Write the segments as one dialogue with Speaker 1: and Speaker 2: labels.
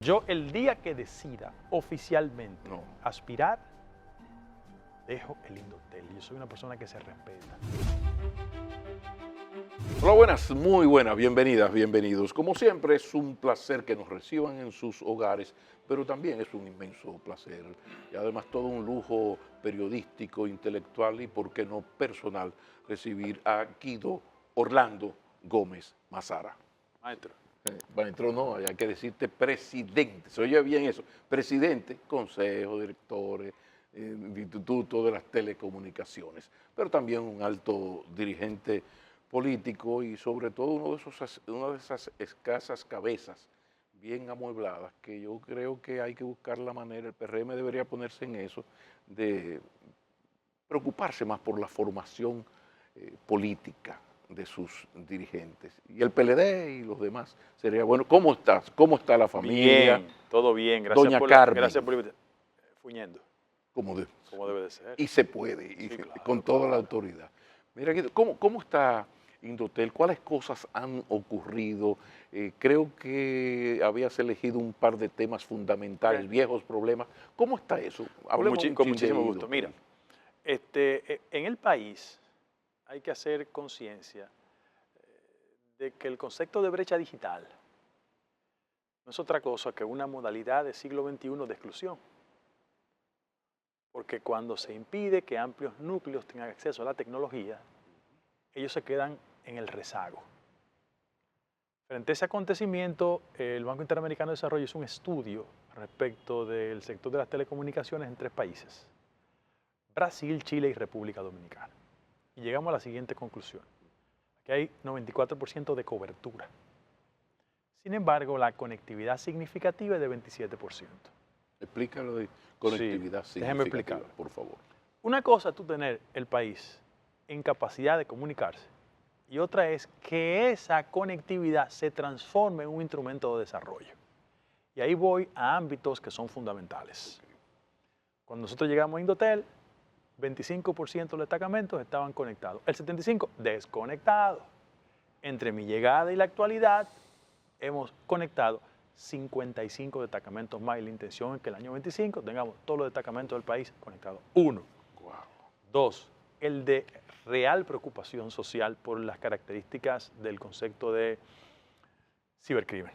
Speaker 1: Yo el día que decida oficialmente
Speaker 2: No.
Speaker 1: aspirar, dejo el Indotel. Yo soy una persona que se respeta.
Speaker 2: Hola, buenas, muy buenas, bienvenidas, bienvenidos. Como siempre, es un placer que nos reciban en sus hogares, pero también es un inmenso placer y además todo un lujo periodístico, intelectual y, por qué no, personal, recibir a Guido Orlando Gómez Mazara.
Speaker 1: Maestro.
Speaker 2: Maestro, no, hay que decirte presidente, se oye bien eso, presidente, consejo, directores, instituto de las telecomunicaciones, pero también un alto dirigente político y sobre todo una de esas escasas cabezas bien amuebladas que yo creo que hay que buscar la manera, el PRM debería ponerse en eso, de preocuparse más por la formación política de sus dirigentes. Y el PLD y los demás sería bueno. ¿Cómo estás? ¿Cómo está la familia?
Speaker 1: Bien, todo bien. Gracias
Speaker 2: Doña
Speaker 1: por
Speaker 2: Carmen.
Speaker 1: gracias por fuñendo,
Speaker 2: Como
Speaker 1: como debe de ser.
Speaker 2: y se puede, y
Speaker 1: Sí, claro,
Speaker 2: con toda la
Speaker 1: claro.
Speaker 2: autoridad. Mira, Guido, ¿cómo está Indotel? ¿Cuáles cosas han ocurrido? Creo que habías elegido un par de temas fundamentales, viejos problemas. ¿Cómo está eso? Hablemos un
Speaker 1: Con
Speaker 2: chin de
Speaker 1: muchísimo gusto.
Speaker 2: Indotel.
Speaker 1: Mira, en el país hay que hacer conciencia de que el concepto de brecha digital no es otra cosa que una modalidad del siglo XXI de exclusión. Porque cuando se impide que amplios núcleos tengan acceso a la tecnología, ellos se quedan en el rezago. Frente a ese acontecimiento, el Banco Interamericano de Desarrollo hizo un estudio respecto del sector de las telecomunicaciones en 3 países: Brasil, Chile y República Dominicana. Y llegamos a la siguiente conclusión: que hay 94% de cobertura. Sin embargo, la conectividad significativa es de 27%.
Speaker 2: Explícalo de conectividad
Speaker 1: Sí, déjeme
Speaker 2: significativa,
Speaker 1: explicarlo.
Speaker 2: por favor.
Speaker 1: Una cosa es tú tener el país en capacidad de comunicarse y otra es que esa conectividad se transforme en un instrumento de desarrollo. Y ahí voy a ámbitos que son fundamentales. Cuando nosotros llegamos a Indotel, 25% de los destacamentos estaban conectados, el 75% desconectados. Entre mi llegada y la actualidad, hemos conectado 55 destacamentos más y la intención es que el año 25 tengamos todos los destacamentos del país conectados. 1.
Speaker 2: Wow.
Speaker 1: 2. El de real preocupación social por las características del concepto de cibercrimen.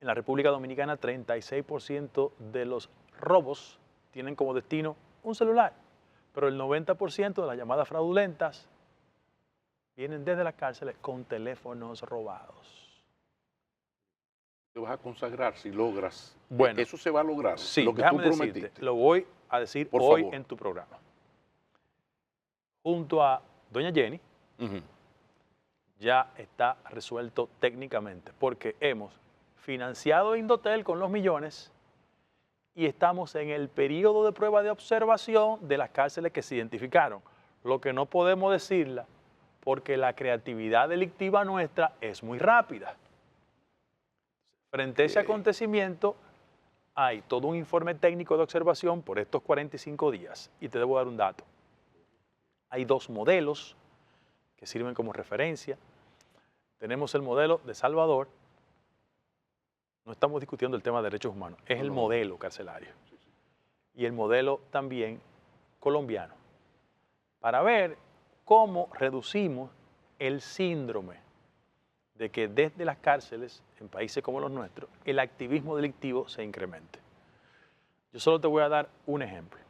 Speaker 1: En la República Dominicana, 36% de los robos tienen como destino un celular, pero el 90% de las llamadas fraudulentas vienen desde las cárceles con teléfonos robados.
Speaker 2: Te vas a consagrar si logras.
Speaker 1: Bueno,
Speaker 2: eso se va a lograr,
Speaker 1: sí,
Speaker 2: lo que tú
Speaker 1: déjame
Speaker 2: prometiste.
Speaker 1: decirte, lo voy a decir
Speaker 2: Por
Speaker 1: hoy
Speaker 2: favor.
Speaker 1: en tu programa. Junto a doña Jenny,
Speaker 2: Ujú.
Speaker 1: ya está resuelto técnicamente, porque hemos financiado Indotel con los millones y estamos en el periodo de prueba de observación de las cárceles que se identificaron. Lo que no podemos decirla porque la creatividad delictiva nuestra es muy rápida. Frente a ese acontecimiento, hay todo un informe técnico de observación por estos 45 días. Y te debo dar un dato. Hay 2 modelos que sirven como referencia. Tenemos el modelo de Salvador. No estamos discutiendo el tema de derechos humanos, es el modelo carcelario. Y el modelo también colombiano. Para ver cómo reducimos el síndrome de que desde las cárceles, en países como los nuestros, el activismo delictivo se incremente. Yo solo te voy a dar un ejemplo.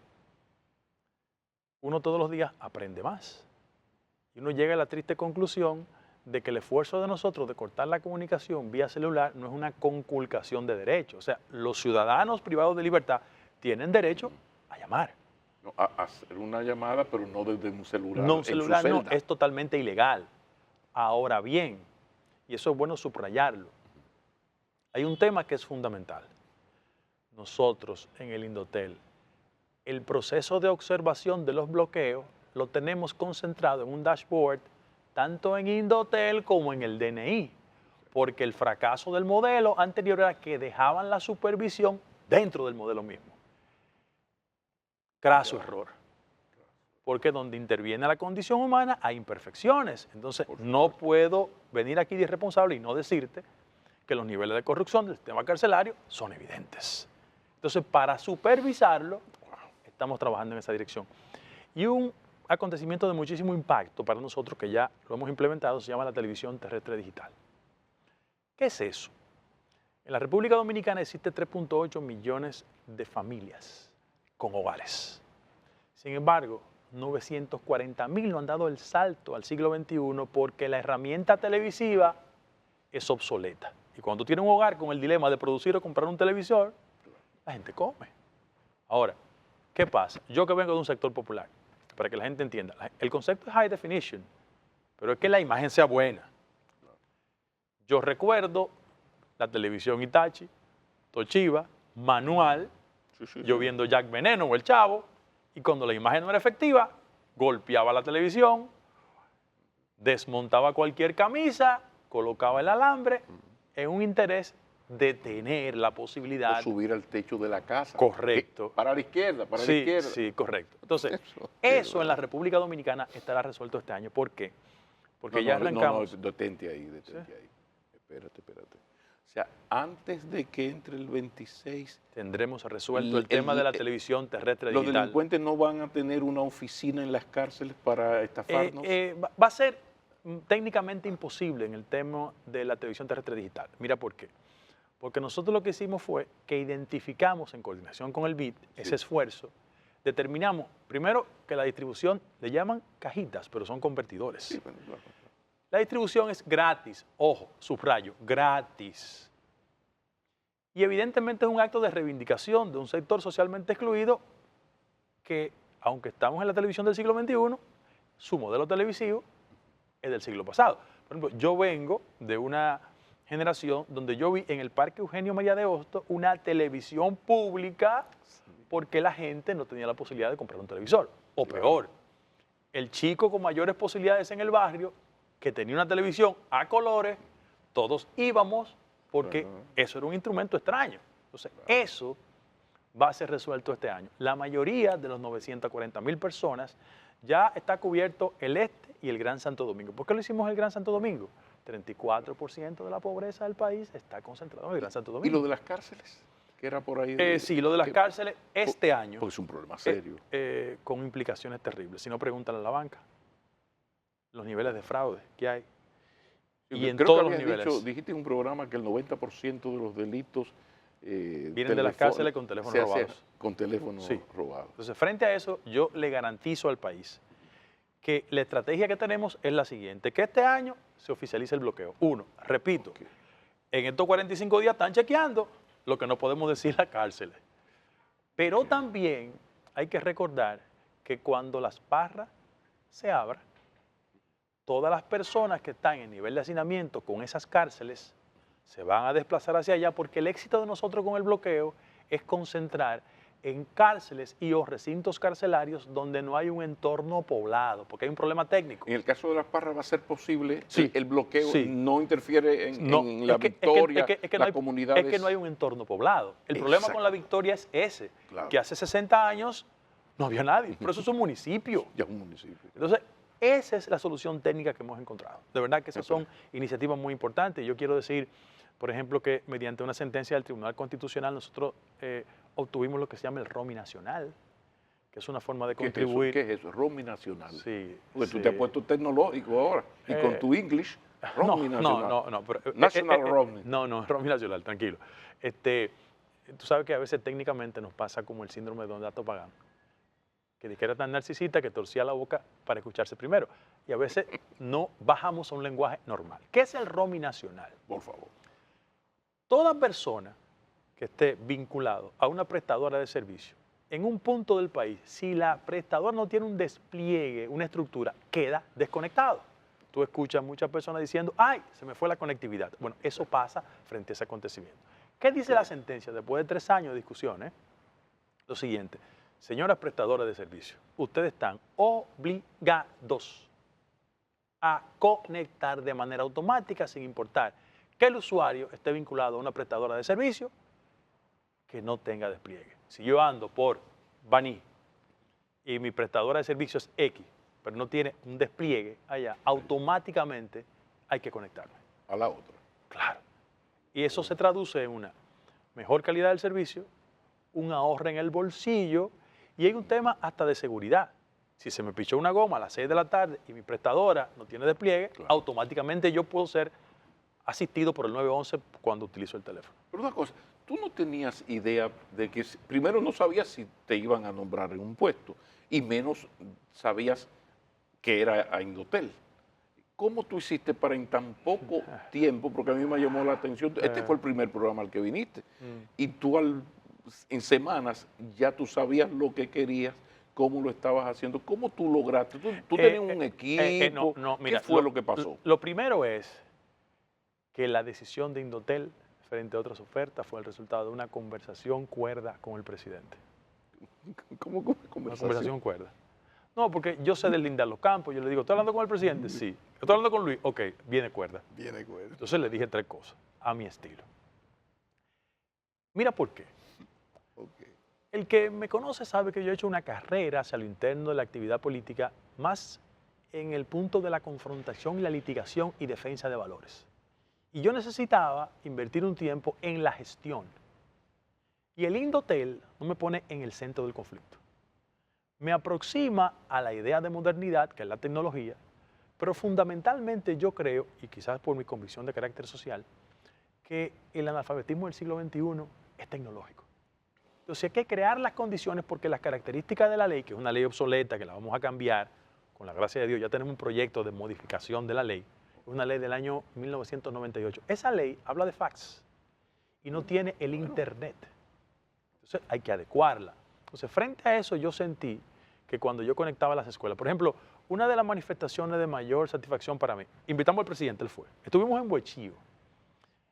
Speaker 1: Uno todos los días aprende más. Y uno llega a la triste conclusión de que el esfuerzo de nosotros de cortar la comunicación vía celular no es una conculcación de derechos. O sea, los ciudadanos privados de libertad tienen derecho a llamar.
Speaker 2: No, a hacer una llamada, pero no desde un celular.
Speaker 1: No, un
Speaker 2: en su
Speaker 1: celular no,
Speaker 2: celda.
Speaker 1: es totalmente ilegal. Ahora bien, y eso es bueno subrayarlo, hay un tema que es fundamental. Nosotros en el Indotel, el proceso de observación de los bloqueos lo tenemos concentrado en un dashboard tanto en Indotel como en el DNI, porque el fracaso del modelo anterior era que dejaban la supervisión dentro del modelo mismo. Craso error. Porque donde interviene la condición humana hay imperfecciones. Entonces, no puedo venir aquí de irresponsable y no decirte que que los niveles de corrupción del sistema carcelario son evidentes. Entonces, para supervisarlo, estamos trabajando en esa dirección. Y un acontecimiento de muchísimo impacto para nosotros, que ya lo hemos implementado, se llama la televisión terrestre digital. ¿Qué es eso? En la República Dominicana existe 3.8 millones de familias con hogares. Sin embargo, 940.000 no han dado el salto al siglo XXI porque la herramienta televisiva es obsoleta. Y cuando tú tienes un hogar con el dilema de producir o comprar un televisor, la gente come. Ahora, ¿qué pasa? Yo que vengo de un sector popular, para que la gente entienda, el concepto es high definition, pero es que la imagen sea buena. Yo recuerdo la televisión Hitachi, Toshiba, manual, yo viendo Jack Veneno o El Chavo, y cuando la imagen no era efectiva, golpeaba la televisión, desmontaba cualquier camisa, colocaba el alambre en un interés de tener la posibilidad.
Speaker 2: O subir al techo de la casa.
Speaker 1: Correcto.
Speaker 2: Para la izquierda, para la izquierda.
Speaker 1: Sí, correcto. Entonces, eso en la República Dominicana estará resuelto este año. ¿Por qué? Porque ya arrancamos.
Speaker 2: No, detente ahí, detente ahí. Espérate. O sea, antes de que entre el 26...
Speaker 1: Tendremos resuelto el tema de la televisión terrestre digital.
Speaker 2: ¿Los delincuentes no van a tener una oficina en las cárceles para estafarnos?
Speaker 1: Va a ser técnicamente imposible en el tema de la televisión terrestre digital. Mira por qué. Porque nosotros lo que hicimos fue que identificamos en coordinación con el BID ese esfuerzo, determinamos primero que la distribución le llaman cajitas, pero son convertidores. Sí, bueno, claro. La distribución es gratis, ojo, subrayo, gratis. Y evidentemente es un acto de reivindicación de un sector socialmente excluido que, aunque estamos en la televisión del siglo XXI, su modelo televisivo es del siglo pasado. Por ejemplo, yo vengo de una generación donde yo vi en el Parque Eugenio María de Hostos una televisión pública porque la gente no tenía la posibilidad de comprar un televisor. O peor, el chico con mayores posibilidades en el barrio que tenía una televisión a colores, todos íbamos porque eso era un instrumento extraño. Entonces, eso va a ser resuelto este año. La mayoría de los 940.000 personas ya está cubierto el este y el Gran Santo Domingo. ¿Por qué lo hicimos el Gran Santo Domingo? 34% de la pobreza del país está concentrado en el Gran Santo Domingo.
Speaker 2: ¿Y lo de las cárceles? ¿Qué era por ahí?
Speaker 1: Sí, lo de las cárceles este año.
Speaker 2: Porque es un problema serio.
Speaker 1: Con implicaciones terribles. Si no, pregúntale a la banca. Los niveles de fraude que hay. Y en todos los niveles.
Speaker 2: Dijiste en un programa que el 90% de los delitos
Speaker 1: vienen de las cárceles con teléfonos robados.
Speaker 2: Con teléfonos robados.
Speaker 1: Entonces, frente a eso, yo le garantizo al país que la estrategia que tenemos es la siguiente, que este año se oficialice el bloqueo. Uno, repito, en estos 45 días están chequeando lo que no podemos decir las cárceles. Pero también hay que recordar que cuando las parras se abran, todas las personas que están en nivel de hacinamiento con esas cárceles se van a desplazar hacia allá porque el éxito de nosotros con el bloqueo es concentrar en cárceles y o recintos carcelarios donde no hay un entorno poblado, porque hay un problema técnico.
Speaker 2: En el caso de las parras va a ser posible, el bloqueo no interfiere en la Victoria, las comunidades.
Speaker 1: Es que no hay un entorno poblado. El problema con la Victoria es ese, que hace 60 años no había nadie, por eso es un municipio.
Speaker 2: Ya es un municipio.
Speaker 1: Entonces, esa es la solución técnica que hemos encontrado. De verdad que esas son iniciativas muy importantes. Yo quiero decir, por ejemplo, que mediante una sentencia del Tribunal Constitucional nosotros obtuvimos lo que se llama el ROMI Nacional, que es una forma de contribuir.
Speaker 2: ¿Qué es eso? ROMI Nacional.
Speaker 1: Sí.
Speaker 2: Porque tú te has puesto tecnológico ahora y con tu English, ROMI Nacional.
Speaker 1: No.
Speaker 2: National ROMI.
Speaker 1: No, ROMI Nacional, tranquilo. Tú sabes que a veces técnicamente nos pasa como el síndrome de Don Dato Pagán, que era tan narcisista que torcía la boca para escucharse primero. Y a veces no bajamos a un lenguaje normal. ¿Qué es el ROMI Nacional?
Speaker 2: Por favor.
Speaker 1: Toda persona que esté vinculado a una prestadora de servicio en un punto del país, si la prestadora no tiene un despliegue, una estructura, queda desconectado. Tú escuchas a muchas personas diciendo, ¡ay, se me fue la conectividad! Bueno, eso pasa frente a ese acontecimiento. ¿Qué dice la sentencia después de 3 años de discusiones? Lo siguiente. Señoras prestadoras de servicio, ustedes están obligados a conectar de manera automática, sin importar que el usuario esté vinculado a una prestadora de servicio que no tenga despliegue. Si yo ando por Baní y mi prestadora de servicio es X, pero no tiene un despliegue allá, automáticamente hay que conectarme.
Speaker 2: A la otra.
Speaker 1: Claro. Y eso se traduce en una mejor calidad del servicio, un ahorro en el bolsillo y hay un tema hasta de seguridad. Si se me pichó una goma a las 6 de la tarde y mi prestadora no tiene despliegue,
Speaker 2: Claro.
Speaker 1: automáticamente yo puedo ser asistido por el 911 cuando utilizo el teléfono.
Speaker 2: Pero una cosa, tú no tenías idea de que, primero no sabías si te iban a nombrar en un puesto y menos sabías que era a Indotel. ¿Cómo tú hiciste para en tan poco tiempo, porque a mí me llamó la atención, este fue el primer programa al que viniste, y tú en semanas ya tú sabías lo que querías, cómo lo estabas haciendo, cómo tú lograste, tú tenías un equipo,
Speaker 1: mira,
Speaker 2: ¿qué fue lo que pasó?
Speaker 1: Lo primero es que la decisión de Indotel frente a otras ofertas fue el resultado de una conversación cuerda con el presidente.
Speaker 2: ¿Cómo
Speaker 1: Una conversación cuerda. No, porque yo sé del Lindar Los Campos, yo le digo, ¿estás hablando con el presidente? Sí. ¿Estoy hablando con Luis? Ok, viene cuerda.
Speaker 2: Viene cuerda.
Speaker 1: Entonces le dije 3 cosas, a mi estilo. Mira por qué.
Speaker 2: Okay.
Speaker 1: El que me conoce sabe que yo he hecho una carrera hacia lo interno de la actividad política más en el punto de la confrontación y la litigación y defensa de valores. Y yo necesitaba invertir un tiempo en la gestión. Y el Indotel no me pone en el centro del conflicto. Me aproxima a la idea de modernidad, que es la tecnología, pero fundamentalmente yo creo, y quizás por mi convicción de carácter social, que el analfabetismo del siglo XXI es tecnológico. Entonces hay que crear las condiciones porque las características de la ley, que es una ley obsoleta, que la vamos a cambiar, con la gracia de Dios, ya tenemos un proyecto de modificación de la ley, es una ley del año 1998. Esa ley habla de fax y no tiene el internet. Entonces hay que adecuarla. Entonces frente a eso yo sentí que cuando yo conectaba las escuelas, por ejemplo, una de las manifestaciones de mayor satisfacción para mí, invitamos al presidente, él fue, estuvimos en Boechío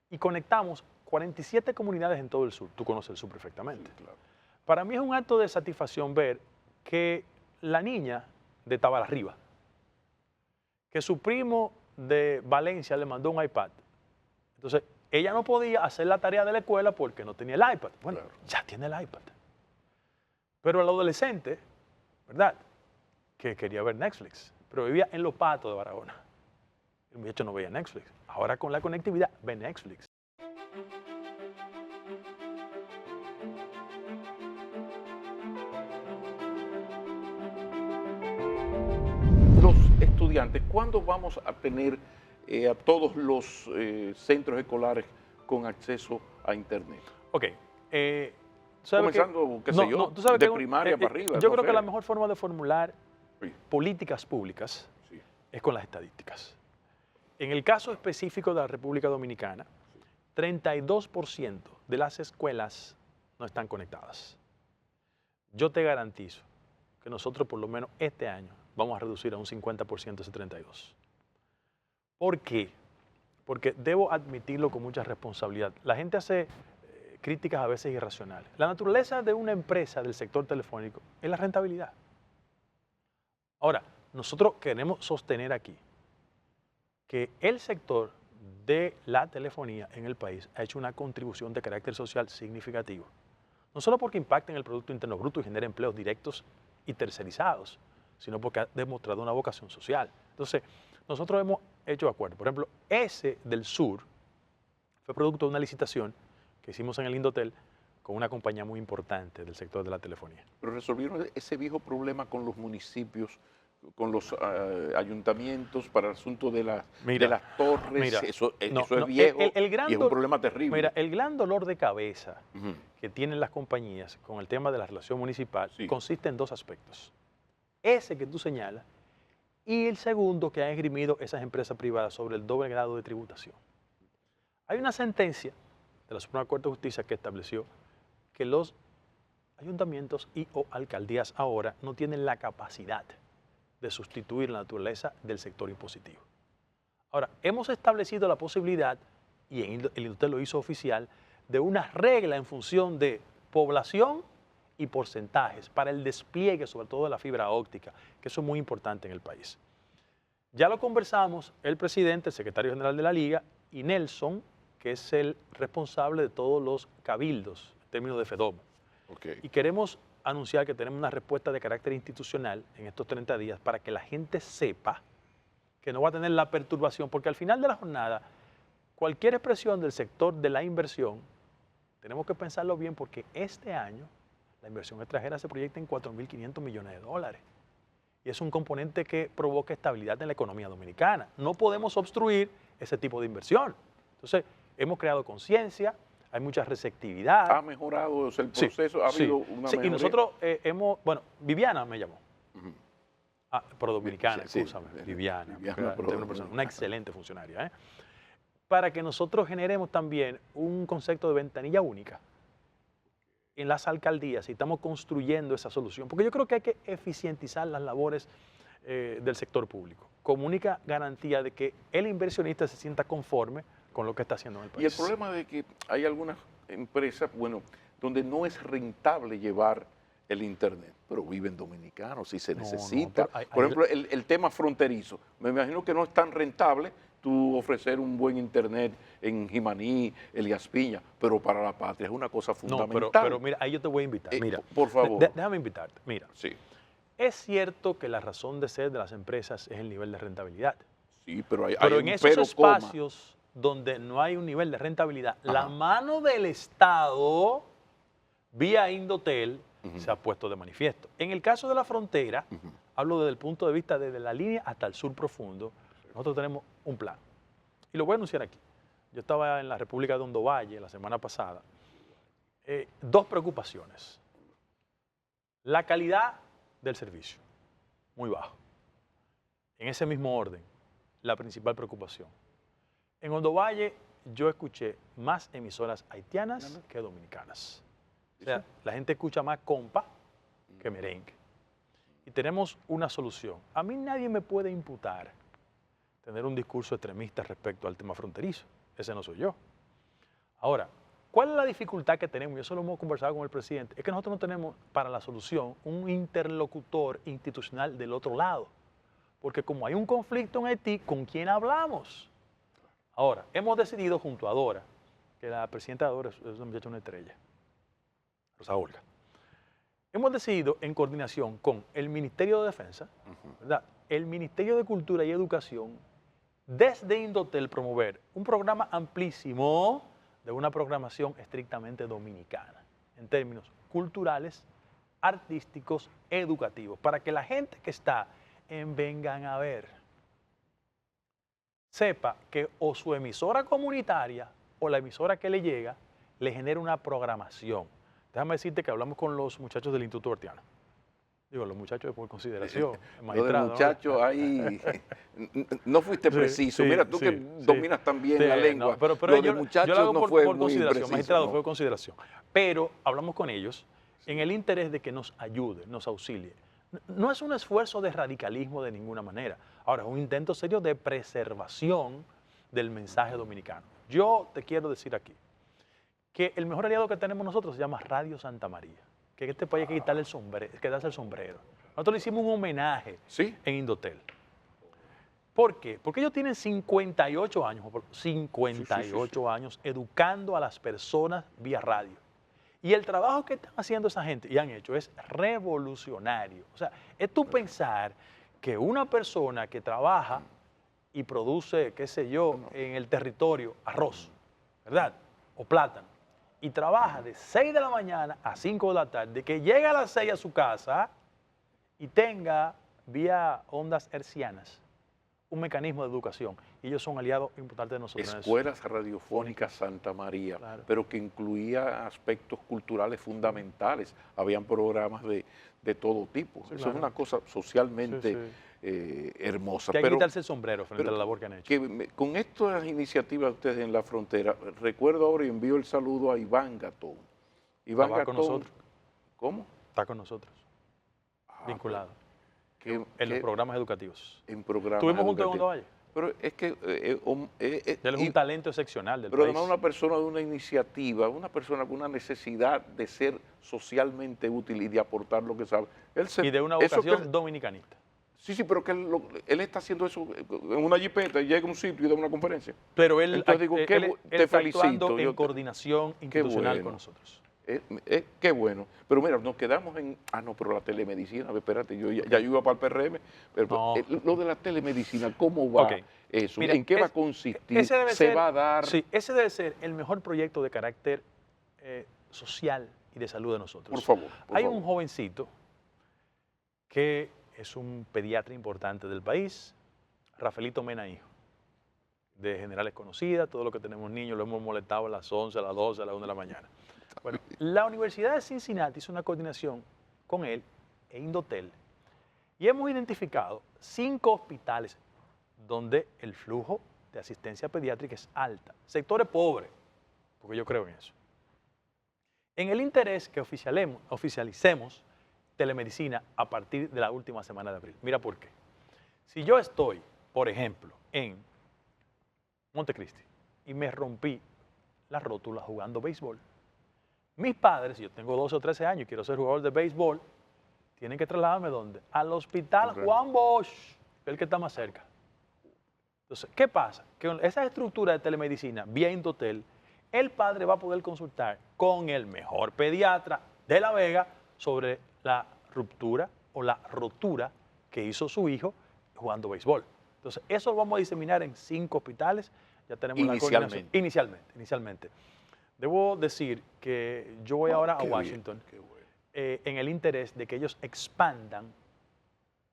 Speaker 1: y conectamos 47 comunidades en todo el sur, tú conoces el sur perfectamente.
Speaker 2: Sí, claro.
Speaker 1: Para mí es un acto de satisfacción ver que la niña de Tabararriba, que su primo de Valencia le mandó un iPad, entonces ella no podía hacer la tarea de la escuela porque no tenía el iPad. Bueno,
Speaker 2: Claro.
Speaker 1: ya tiene el iPad. Pero el adolescente, ¿verdad?, que quería ver Netflix, pero vivía en Los Patos de Barahona. El muchacho no veía Netflix. Ahora con la conectividad ve Netflix.
Speaker 2: Los estudiantes, ¿cuándo vamos a tener a todos los centros escolares con acceso a Internet?
Speaker 1: Ok. ¿Sabes
Speaker 2: Comenzando,
Speaker 1: qué?
Speaker 2: qué sé yo,
Speaker 1: tú sabes
Speaker 2: de
Speaker 1: que
Speaker 2: primaria para arriba.
Speaker 1: Yo
Speaker 2: no
Speaker 1: creo
Speaker 2: sé.
Speaker 1: que la mejor forma de formular
Speaker 2: Sí,
Speaker 1: políticas públicas
Speaker 2: sí.
Speaker 1: es con las estadísticas. En el caso específico de la República Dominicana, 32% de las escuelas no están conectadas. Yo te garantizo que nosotros por lo menos este año vamos a reducir a un 50% ese 32%. ¿Por qué? Porque debo admitirlo con mucha responsabilidad. La gente hace críticas a veces irracionales. La naturaleza de una empresa del sector telefónico es la rentabilidad. Ahora, nosotros queremos sostener aquí que el sector de la telefonía en el país ha hecho una contribución de carácter social significativo. No solo porque impacta en el Producto Interno Bruto y genera empleos directos y tercerizados, sino porque ha demostrado una vocación social. Entonces, nosotros hemos hecho acuerdos. Por ejemplo, ese del sur fue producto de una licitación que hicimos en el Indotel con una compañía muy importante del sector de la telefonía.
Speaker 2: Pero resolvieron ese viejo problema con los municipios, con los ayuntamientos para el asunto de las torres.
Speaker 1: Mira,
Speaker 2: eso
Speaker 1: no,
Speaker 2: es viejo
Speaker 1: el gran
Speaker 2: y es un problema terrible.
Speaker 1: Mira, el gran dolor de cabeza
Speaker 2: Ujú.
Speaker 1: que tienen las compañías con el tema de la relación municipal
Speaker 2: Sí.
Speaker 1: consiste en 2 aspectos. Ese que tú señalas y el segundo que han esgrimido esas empresas privadas sobre el doble grado de tributación. Hay una sentencia de la Suprema Corte de Justicia que estableció que los ayuntamientos y o alcaldías ahora no tienen la capacidad de sustituir la naturaleza del sector impositivo. Ahora, hemos establecido la posibilidad, y el Indotel lo hizo oficial, de una regla en función de población y porcentajes para el despliegue, sobre todo de la fibra óptica, que eso es muy importante en el país. Ya lo conversamos el presidente, el secretario general de la Liga, y Nelson, que es el responsable de todos los cabildos en términos de FEDOM.
Speaker 2: Okay.
Speaker 1: Y queremos anunciar que tenemos una respuesta de carácter institucional en estos 30 días para que la gente sepa que no va a tener la perturbación, porque al final de la jornada, cualquier expresión del sector de la inversión, tenemos que pensarlo bien porque este año la inversión extranjera se proyecta en 4.500 millones de dólares. Y es un componente que provoca estabilidad en la economía dominicana. No podemos obstruir ese tipo de inversión. Entonces, hemos creado conciencia, hay mucha receptividad.
Speaker 2: ¿Ha mejorado el proceso? ¿Ha habido una mejoría?
Speaker 1: Y nosotros bueno, Viviana me llamó. Pero dominicana,
Speaker 2: Sí,
Speaker 1: escúchame, Viviana,
Speaker 2: Viviana,
Speaker 1: una excelente funcionaria, para que nosotros generemos también un concepto de ventanilla única en las alcaldías y estamos construyendo esa solución, porque yo creo que hay que eficientizar las labores del sector público, como única garantía de que el inversionista se sienta conforme con lo que está haciendo en el país.
Speaker 2: Y el problema de que hay algunas empresas, bueno, donde no es rentable llevar el Internet, pero viven dominicanos y se necesita. Por ejemplo, el tema fronterizo. Me imagino que no es tan rentable tú ofrecer un buen Internet en Jimaní, Elías Piña, pero para la patria es una cosa fundamental.
Speaker 1: No, pero mira, ahí yo te voy a invitar. Mira,
Speaker 2: por favor.
Speaker 1: Déjame invitarte. Mira,
Speaker 2: sí.
Speaker 1: Es cierto que la razón de ser de las empresas es el nivel de rentabilidad.
Speaker 2: Sí, pero hay
Speaker 1: en esos espacios donde no hay un nivel de rentabilidad, la mano del Estado, vía Indotel, se ha puesto de manifiesto. En el caso de la frontera, hablo desde el punto de vista desde la línea hasta el sur profundo, nosotros tenemos un plan. Y lo voy a anunciar aquí. Yo estaba en la República de Hondo Valle la semana pasada. Dos preocupaciones. La calidad del servicio, muy bajo. En ese mismo orden, la principal preocupación. En Hondo Valle yo escuché más emisoras haitianas que dominicanas. O sea, la gente escucha más compa que merengue. Y tenemos una solución. A mí nadie me puede imputar tener un discurso extremista respecto al tema fronterizo. Ese no soy yo. Ahora, ¿cuál es la dificultad que tenemos? Y eso lo hemos conversado con el presidente. Es que nosotros no tenemos para la solución un interlocutor institucional del otro lado. Porque como hay un conflicto en Haití, ¿con quién hablamos? Ahora, hemos decidido junto a Dora, que la presidenta de Dora es una muchacha, una estrella, Rosa Olga. Hemos decidido, en coordinación con el Ministerio de Defensa, ¿verdad?, el Ministerio de Cultura y Educación, desde Indotel promover un programa amplísimo de una programación estrictamente dominicana, en términos culturales, artísticos, educativos, para que la gente que está en Vengan a Ver sepa que o su emisora comunitaria o la emisora que le llega le genera una programación. Déjame decirte que hablamos con los muchachos del Instituto Hortiano. Digo, los muchachos por consideración.
Speaker 2: Lo de muchachos ahí, no fuiste preciso. Mira, tú que dominas también la lengua.
Speaker 1: Pero
Speaker 2: lo de muchachos
Speaker 1: yo lo hago
Speaker 2: no fue
Speaker 1: por
Speaker 2: muy
Speaker 1: consideración,
Speaker 2: preciso.
Speaker 1: magistrado, fue por consideración. Pero hablamos con ellos en el interés de que nos ayude, nos auxilie. No es un esfuerzo de radicalismo de ninguna manera. Ahora, es un intento serio de preservación del mensaje dominicano. Yo te quiero decir aquí que el mejor aliado que tenemos nosotros se llama Radio Santa María, que en este país hay que quitarle el sombrero, quedarse el sombrero. Nosotros le hicimos un homenaje en Indotel. ¿Por qué? Porque ellos tienen 58 años, 58 años educando a las personas vía radio. Y el trabajo que están haciendo esa gente y han hecho es revolucionario. O sea, es tú pensar que una persona que trabaja y produce, qué sé yo, en el territorio arroz, ¿verdad?, o plátano, y trabaja de 6 de la mañana a 5 de la tarde, que llegue a las 6 a su casa y tenga vía ondas hercianas un mecanismo de educación. Y ellos son aliados importantes de nosotros.
Speaker 2: Escuelas Radiofónicas Santa María, pero que incluía aspectos culturales fundamentales. Habían programas de todo tipo. Eso es una cosa socialmente hermosa.
Speaker 1: Que hay que quitarse el sombrero frente a la labor que han hecho.
Speaker 2: Con estas iniciativas de ustedes en la frontera, recuerdo ahora y envío el saludo a Iván Gatón. Iván
Speaker 1: Gatón, con nosotros.
Speaker 2: ¿Cómo?
Speaker 1: Está con nosotros, vinculado. En los programas educativos.
Speaker 2: En programas
Speaker 1: ¿Estuvimos juntos en Hondo Valle?
Speaker 2: Pero es que...
Speaker 1: él es un talento excepcional del
Speaker 2: pero
Speaker 1: país.
Speaker 2: Además una persona de una iniciativa, una persona con una necesidad de ser socialmente útil y de aportar lo que sabe.
Speaker 1: Y de una vocación dominicanista.
Speaker 2: Sí, pero que él está haciendo eso en una jipeta, llega a un sitio y da una conferencia.
Speaker 1: Pero él,
Speaker 2: entonces digo,
Speaker 1: él
Speaker 2: te
Speaker 1: está
Speaker 2: felicito.
Speaker 1: actuando en coordinación institucional con nosotros.
Speaker 2: Qué bueno. Pero mira, nos quedamos en, no, pero la telemedicina, a ver, espérate, yo iba para el PRM, pero
Speaker 1: No.
Speaker 2: lo de la telemedicina, ¿cómo va
Speaker 1: Ok.
Speaker 2: eso?
Speaker 1: Mira,
Speaker 2: ¿En qué va a consistir?
Speaker 1: ese debe
Speaker 2: ¿Se
Speaker 1: ser,
Speaker 2: va a dar?
Speaker 1: sí, ese debe ser el mejor proyecto de carácter social y de salud de nosotros.
Speaker 2: Por favor.
Speaker 1: Hay un jovencito que es un pediatra importante del país, Rafaelito Mena Hijo, de generales conocidas, todo lo que tenemos niños lo hemos molestado a las 11, a las 12, a las 1 de la mañana. Bueno, la Universidad de Cincinnati hizo una coordinación con él e Indotel y hemos identificado 5 hospitales donde el flujo de asistencia pediátrica es alta, sectores pobres, porque yo creo en eso. En el interés que oficialicemos telemedicina a partir de la última semana de abril. Mira por qué. Si yo estoy, por ejemplo, en Montecristi y me rompí la rótula jugando béisbol, mis padres, si yo tengo 12 o 13 años y quiero ser jugador de béisbol, tienen que trasladarme ¿dónde? Al hospital Juan Bosch, el que está más cerca. Entonces, ¿qué pasa? Que con esa estructura de telemedicina vía Indotel, el padre va a poder consultar con el mejor pediatra de La Vega sobre la ruptura o la rotura que hizo su hijo jugando béisbol. Entonces, eso lo vamos a diseminar en 5 hospitales. Ya tenemos la coordinación. Inicialmente. Debo decir que yo voy ahora a Washington en el interés de que ellos expandan,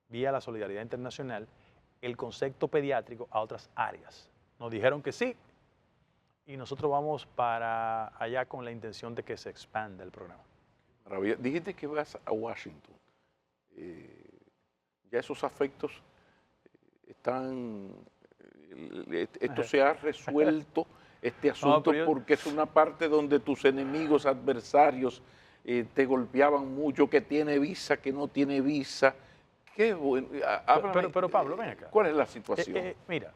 Speaker 1: vía la solidaridad internacional, el concepto pediátrico a otras áreas. Nos dijeron que sí, y nosotros vamos para allá con la intención de que se expanda el programa.
Speaker 2: Maravilla. Dijiste que vas a Washington. Ya esos afectos están... Esto se ha resuelto, este asunto, porque es una parte donde tus enemigos, adversarios, te golpeaban mucho, que tiene visa, que no tiene visa. Qué bueno.
Speaker 1: Pero Pablo, ven acá.
Speaker 2: ¿Cuál es la situación?
Speaker 1: Mira,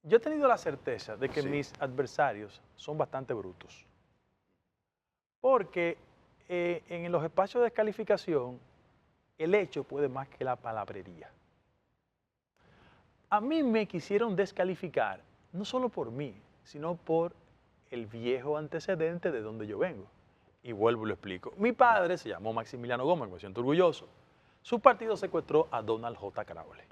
Speaker 1: yo he tenido la certeza de que mis adversarios son bastante brutos. Porque en los espacios de descalificación, el hecho puede más que la palabrería. A mí me quisieron descalificar, no solo por mí, sino por el viejo antecedente de donde yo vengo. Y vuelvo y lo explico. Mi padre se llamó Maximiliano Gómez, me siento orgulloso. Su partido secuestró a Donald J. Crowley.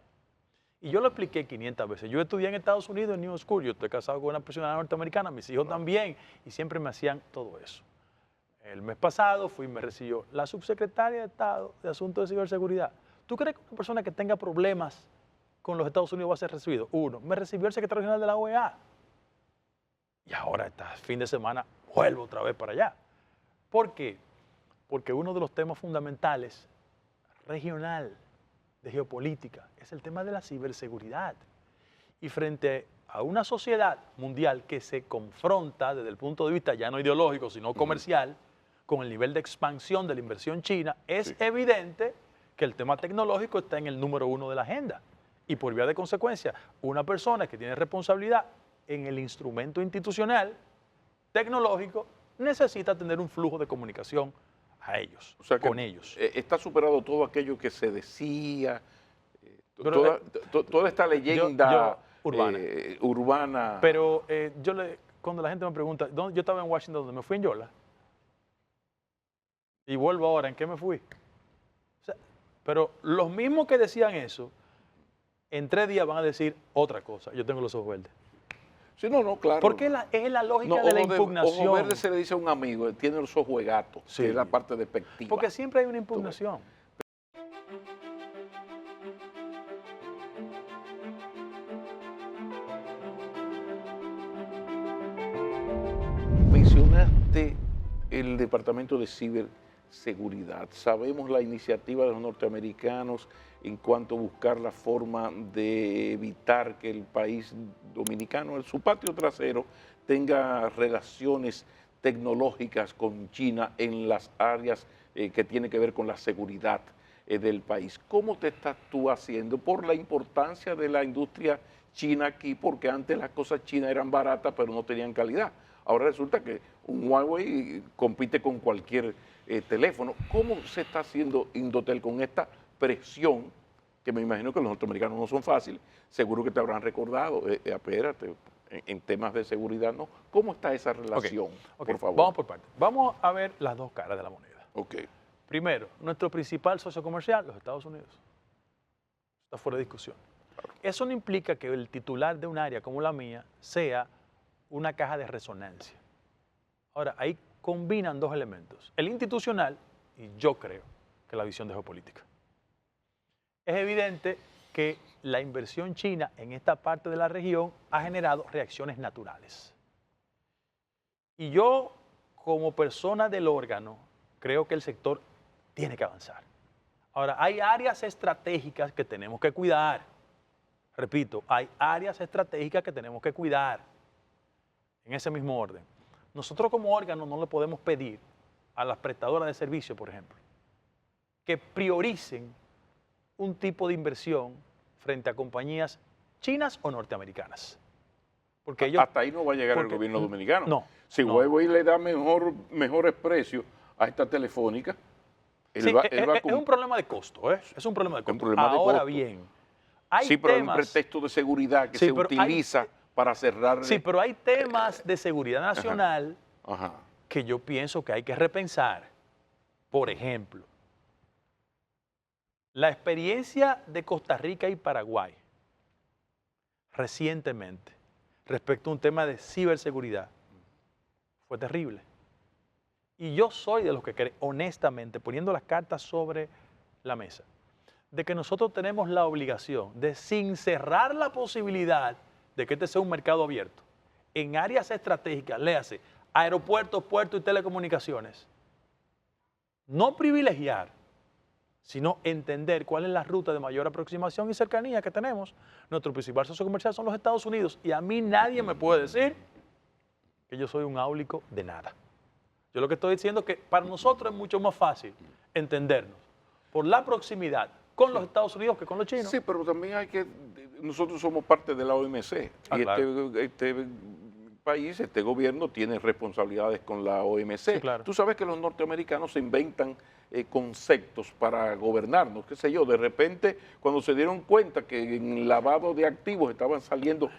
Speaker 1: Y yo lo expliqué 500 veces. Yo estudié en Estados Unidos en New School, yo estoy casado con una persona norteamericana, mis hijos también, y siempre me hacían todo eso. El mes pasado me recibió la subsecretaria de Estado de Asuntos de Ciberseguridad. ¿Tú crees que una persona que tenga problemas con los Estados Unidos va a ser recibido? Uno, me recibió el secretario general de la OEA. Y ahora, este fin de semana, vuelvo otra vez para allá. ¿Por qué? Porque uno de los temas fundamentales regional de geopolítica es el tema de la ciberseguridad. Y frente a una sociedad mundial que se confronta desde el punto de vista ya no ideológico, sino comercial, con el nivel de expansión de la inversión china, es evidente que el tema tecnológico está en el número 1 de la agenda. Y por vía de consecuencia, una persona que tiene responsabilidad en el instrumento institucional tecnológico necesita tener un flujo de comunicación a ellos,
Speaker 2: o sea que
Speaker 1: con ellos.
Speaker 2: Está superado todo aquello que se decía, toda esta leyenda urbana.
Speaker 1: Pero cuando la gente me pregunta, yo estaba en Washington, ¿dónde me fui? En Yola. Y vuelvo ahora, ¿en qué me fui? O sea, pero los mismos que decían eso, en 3 días van a decir otra cosa. Yo tengo los ojos verdes.
Speaker 2: Sí, no, claro.
Speaker 1: Porque es la lógica de la impugnación.
Speaker 2: Ojo verde se le dice a un amigo, tiene los ojos de gato, que es la parte despectiva.
Speaker 1: Porque siempre hay una impugnación.
Speaker 2: Mencionaste el Departamento de Ciberseguridad. Sabemos la iniciativa de los norteamericanos en cuanto a buscar la forma de evitar que el país dominicano, en su patio trasero, tenga relaciones tecnológicas con China en las áreas que tienen que ver con la seguridad del país. ¿Cómo te estás tú haciendo? Por la importancia de la industria china aquí, porque antes las cosas chinas eran baratas pero no tenían calidad. Ahora resulta que un Huawei compite con cualquier teléfono. ¿Cómo se está haciendo Indotel con esta presión, que me imagino que los norteamericanos no son fáciles? Seguro que te habrán recordado, espérate, en temas de seguridad, ¿no? ¿Cómo está esa relación?
Speaker 1: Ok,
Speaker 2: Por favor.
Speaker 1: vamos por partes. Vamos a ver las dos caras de la moneda.
Speaker 2: Ok.
Speaker 1: Primero, nuestro principal socio comercial, los Estados Unidos. Está fuera de discusión. Eso no implica que el titular de un área como la mía sea una caja de resonancia. Ahora, ahí combinan dos elementos, el institucional y yo creo que la visión de geopolítica. Es evidente que la inversión china en esta parte de la región ha generado reacciones naturales. Y yo, como persona del órgano, creo que el sector tiene que avanzar. Ahora, hay áreas estratégicas que tenemos que cuidar. Repito, hay áreas estratégicas que tenemos que cuidar. En ese mismo orden. Nosotros como órgano no le podemos pedir a las prestadoras de servicio, por ejemplo, que prioricen un tipo de inversión frente a compañías chinas o norteamericanas. Porque ellos,
Speaker 2: hasta ahí no va a llegar el gobierno dominicano.
Speaker 1: No.
Speaker 2: Si
Speaker 1: no.
Speaker 2: Huawei le da mejores precios a esta telefónica,
Speaker 1: es un problema de costo, ¿eh? Es un problema de costo. Ahora bien, hay
Speaker 2: sí, pero
Speaker 1: temas,
Speaker 2: hay un pretexto de seguridad que se utiliza para cerrar.
Speaker 1: Sí, pero hay temas de seguridad nacional
Speaker 2: Ajá.
Speaker 1: que yo pienso que hay que repensar. Por ejemplo, la experiencia de Costa Rica y Paraguay recientemente respecto a un tema de ciberseguridad fue terrible. Y yo soy de los que creen, honestamente, poniendo las cartas sobre la mesa, de que nosotros tenemos la obligación de, sin cerrar la posibilidad de que este sea un mercado abierto, en áreas estratégicas, léase, aeropuertos, puertos y telecomunicaciones, no privilegiar, sino entender cuál es la ruta de mayor aproximación y cercanía que tenemos. Nuestro principal socio comercial son los Estados Unidos y a mí nadie me puede decir que yo soy un áulico de nada. Yo lo que estoy diciendo es que para nosotros es mucho más fácil entendernos por la proximidad con los Estados Unidos que con los chinos.
Speaker 2: Sí, pero también hay que, nosotros somos parte de la OMC y
Speaker 1: claro.
Speaker 2: este país, este gobierno tiene responsabilidades con la OMC.
Speaker 1: Sí, claro.
Speaker 2: Tú sabes que los norteamericanos se inventan conceptos para gobernarnos, qué sé yo, de repente cuando se dieron cuenta que en lavado de activos estaban saliendo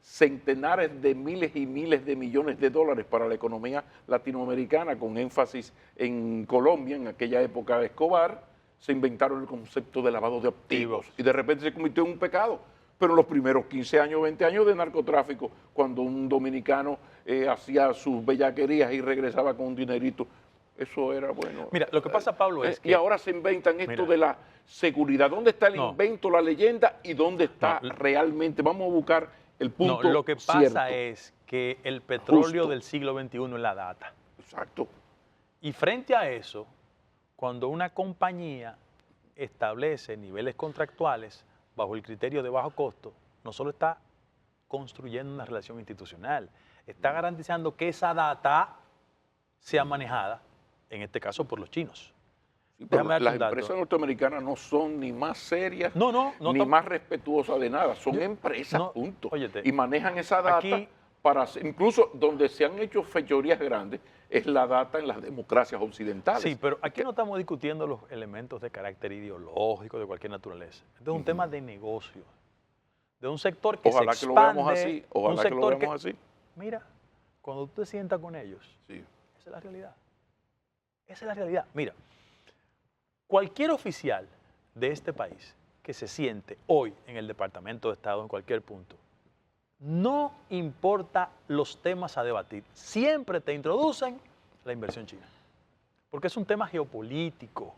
Speaker 2: centenares de miles y miles de millones de dólares para la economía latinoamericana, con énfasis en Colombia, en aquella época de Escobar, se inventaron el concepto de lavado de activos y de repente se convirtió en un pecado. Pero los primeros 15 años, 20 años de narcotráfico, cuando un dominicano hacía sus bellaquerías y regresaba con un dinerito, eso era bueno.
Speaker 1: Mira, lo que pasa, Pablo, es que...
Speaker 2: Y ahora se inventan esto de la seguridad. ¿Dónde está el invento, la leyenda y dónde está realmente? Vamos a buscar el punto
Speaker 1: lo que pasa
Speaker 2: cierto.
Speaker 1: es que el petróleo del siglo XXI es la data.
Speaker 2: Exacto.
Speaker 1: Y frente a eso, cuando una compañía establece niveles contractuales bajo el criterio de bajo costo, no solo está construyendo una relación institucional, está garantizando que esa data sea manejada, en este caso por los chinos.
Speaker 2: Sí, pero las empresas norteamericanas no son ni más serias, ni más respetuosas de nada, son empresas, punto.
Speaker 1: Óyete,
Speaker 2: y manejan esa data para, incluso donde se han hecho fechorías grandes, es la data en las democracias occidentales.
Speaker 1: Sí, pero aquí no estamos discutiendo los elementos de carácter ideológico de cualquier naturaleza. Este es un tema de negocio, de un sector que
Speaker 2: ojalá
Speaker 1: se expande.
Speaker 2: Que lo veamos así, ojalá que lo veamos así.
Speaker 1: Mira, cuando tú te sientas con ellos, esa es la realidad. Esa es la realidad. Mira, cualquier oficial de este país que se siente hoy en el Departamento de Estado, en cualquier punto, no importa los temas a debatir, siempre te introducen la inversión china, porque es un tema geopolítico.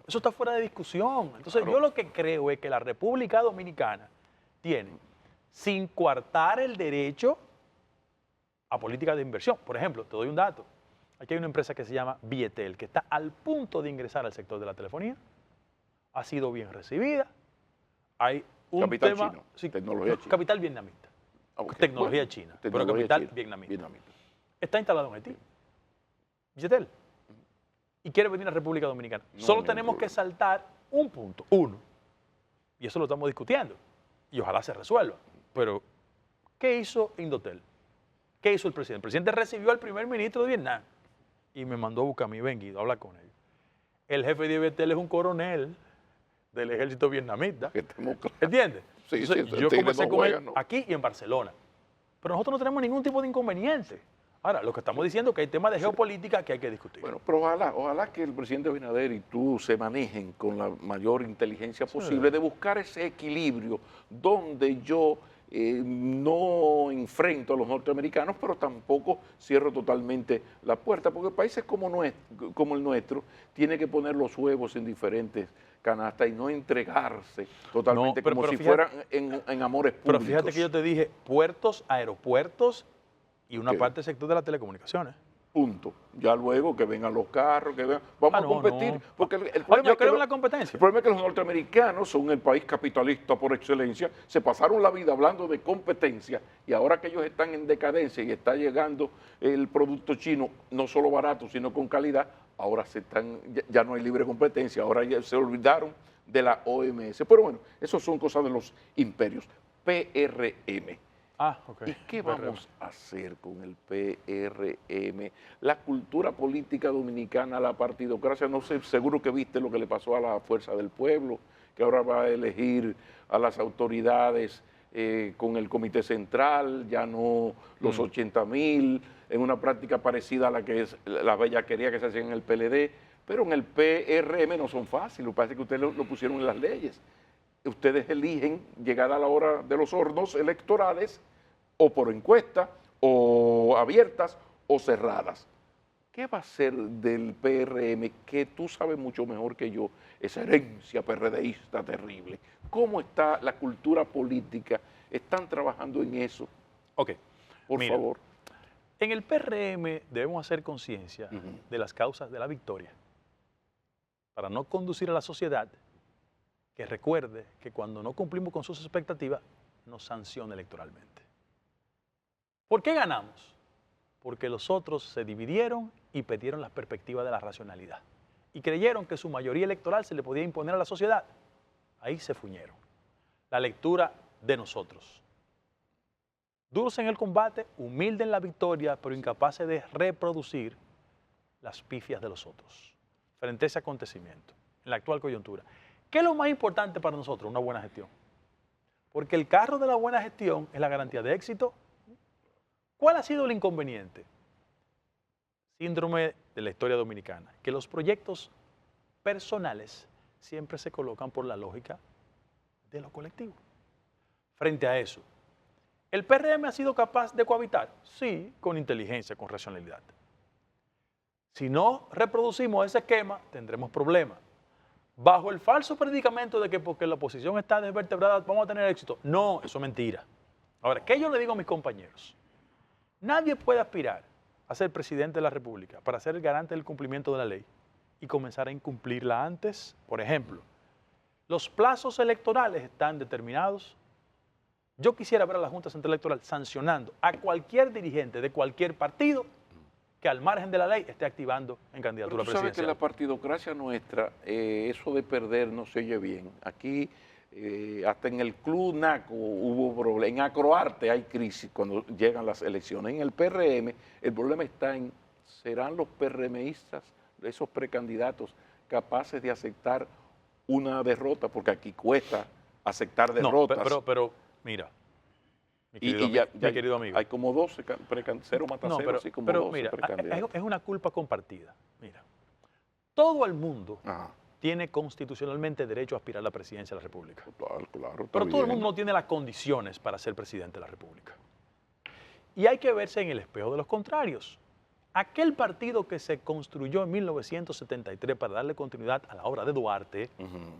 Speaker 1: Eso está fuera de discusión. Entonces, yo lo que creo es que la República Dominicana tiene, sin coartar el derecho a políticas de inversión. Por ejemplo, te doy un dato. Aquí hay una empresa que se llama Vietel, que está al punto de ingresar al sector de la telefonía. Ha sido bien recibida. Hay un
Speaker 2: capital
Speaker 1: tema,
Speaker 2: chino, tecnología china.
Speaker 1: Capital vietnamita. Tecnología china, pero capital vietnamita. Está instalado en Haití. Vietel. Y quiere venir a la República Dominicana. Solo tenemos que saltar un punto, uno. Y eso lo estamos discutiendo. Y ojalá se resuelva. Pero, ¿qué hizo Indotel? ¿Qué hizo el presidente? El presidente recibió al primer ministro de Vietnam y me mandó a buscar a mi Guido a hablar con él. El jefe de Vietel es un coronel del ejército vietnamita. ¿Entiendes?
Speaker 2: Sí,
Speaker 1: Entonces, yo conversé con él aquí y en Barcelona. Pero nosotros no tenemos ningún tipo de inconveniente. Ahora, lo que estamos diciendo es que hay temas de geopolítica que hay que discutir.
Speaker 2: Bueno, pero ojalá que el presidente Abinader y tú se manejen con la mayor inteligencia posible de buscar ese equilibrio donde yo no enfrento a los norteamericanos, pero tampoco cierro totalmente la puerta, porque países como el nuestro tienen que poner los huevos en diferentes canastas y no entregarse totalmente como si fueran en amores públicos.
Speaker 1: Pero fíjate que yo te dije puertos, aeropuertos y una
Speaker 2: Ok.
Speaker 1: parte del sector de las telecomunicaciones.
Speaker 2: Punto. Ya luego que vengan los carros, que vengan, vamos a competir.
Speaker 1: No.
Speaker 2: Porque el problema
Speaker 1: Yo
Speaker 2: es que
Speaker 1: creo en la competencia.
Speaker 2: el problema es que los norteamericanos son el país capitalista por excelencia, se pasaron la vida hablando de competencia y ahora que ellos están en decadencia y está llegando el producto chino, no solo barato, sino con calidad, ahora ya no hay libre competencia, ahora ya se olvidaron de la OMS. Pero bueno, eso son cosas de los imperios. PRM.
Speaker 1: Ah, ok.
Speaker 2: ¿Y qué vamos a hacer con el PRM? La cultura política dominicana, la partidocracia, no sé, seguro que viste lo que le pasó a la Fuerza del Pueblo, que ahora va a elegir a las autoridades con el Comité Central, ya no los 80.000, en una práctica parecida a la que es la bellaquería que se hacía en el PLD, pero en el PRM no son fáciles, lo que pasa es que ustedes lo pusieron en las leyes. Ustedes eligen, llegada la hora de los hornos electorales, o por encuesta, o abiertas, o cerradas. ¿Qué va a ser del PRM que tú sabes mucho mejor que yo, esa herencia PRDista terrible? ¿Cómo está la cultura política? ¿Están trabajando en eso?
Speaker 1: Ok.
Speaker 2: Por
Speaker 1: Mira,
Speaker 2: favor.
Speaker 1: en el PRM debemos hacer conciencia de las causas de la victoria para no conducir a la sociedad que recuerde que cuando no cumplimos con sus expectativas, nos sanciona electoralmente. ¿Por qué ganamos? Porque los otros se dividieron y perdieron las perspectivas de la racionalidad. Y creyeron que su mayoría electoral se le podía imponer a la sociedad. Ahí se fuñeron. La lectura de nosotros. Duros en el combate, humildes en la victoria, pero incapaces de reproducir las pifias de los otros frente a ese acontecimiento, en la actual coyuntura. ¿Qué es lo más importante para nosotros? Una buena gestión. Porque el carro de la buena gestión es la garantía de éxito. ¿Cuál ha sido el inconveniente? Síndrome de la historia dominicana, que los proyectos personales siempre se colocan por la lógica de lo colectivo. Frente a eso, ¿el PRM ha sido capaz de cohabitar? Sí, con inteligencia, con racionalidad. Si no reproducimos ese esquema, tendremos problemas. Bajo el falso predicamento de que porque la oposición está desvertebrada vamos a tener éxito. No, eso es mentira. Ahora, ¿qué yo le digo a mis compañeros? Nadie puede aspirar a ser presidente de la República para ser el garante del cumplimiento de la ley y comenzar a incumplirla antes. Por ejemplo, los plazos electorales están determinados. Yo quisiera ver a la Junta Central Electoral sancionando a cualquier dirigente de cualquier partido que al margen de la ley esté activando en candidatura
Speaker 2: Pero tú sabes que
Speaker 1: presidencial.
Speaker 2: la partidocracia nuestra, eso de perder no se oye bien. Aquí, hasta en el Club NACO hubo problemas. En Acroarte hay crisis cuando llegan las elecciones. En el PRM, el problema está en, ¿serán los PRMistas, esos precandidatos, capaces de aceptar una derrota? Porque aquí cuesta aceptar derrotas.
Speaker 1: No, pero mira, mi querido amigo.
Speaker 2: Hay como 12 cero mata
Speaker 1: No,
Speaker 2: cero, así como
Speaker 1: pero
Speaker 2: 12
Speaker 1: mira,
Speaker 2: precandidatos.
Speaker 1: es una culpa compartida. Mira, todo el mundo
Speaker 2: Ajá.
Speaker 1: tiene constitucionalmente derecho a aspirar a la presidencia de la República.
Speaker 2: Claro,
Speaker 1: Pero todo el mundo no tiene las condiciones para ser presidente de la República. Y hay que verse en el espejo de los contrarios. Aquel partido que se construyó en 1973 para darle continuidad a la obra de Duarte,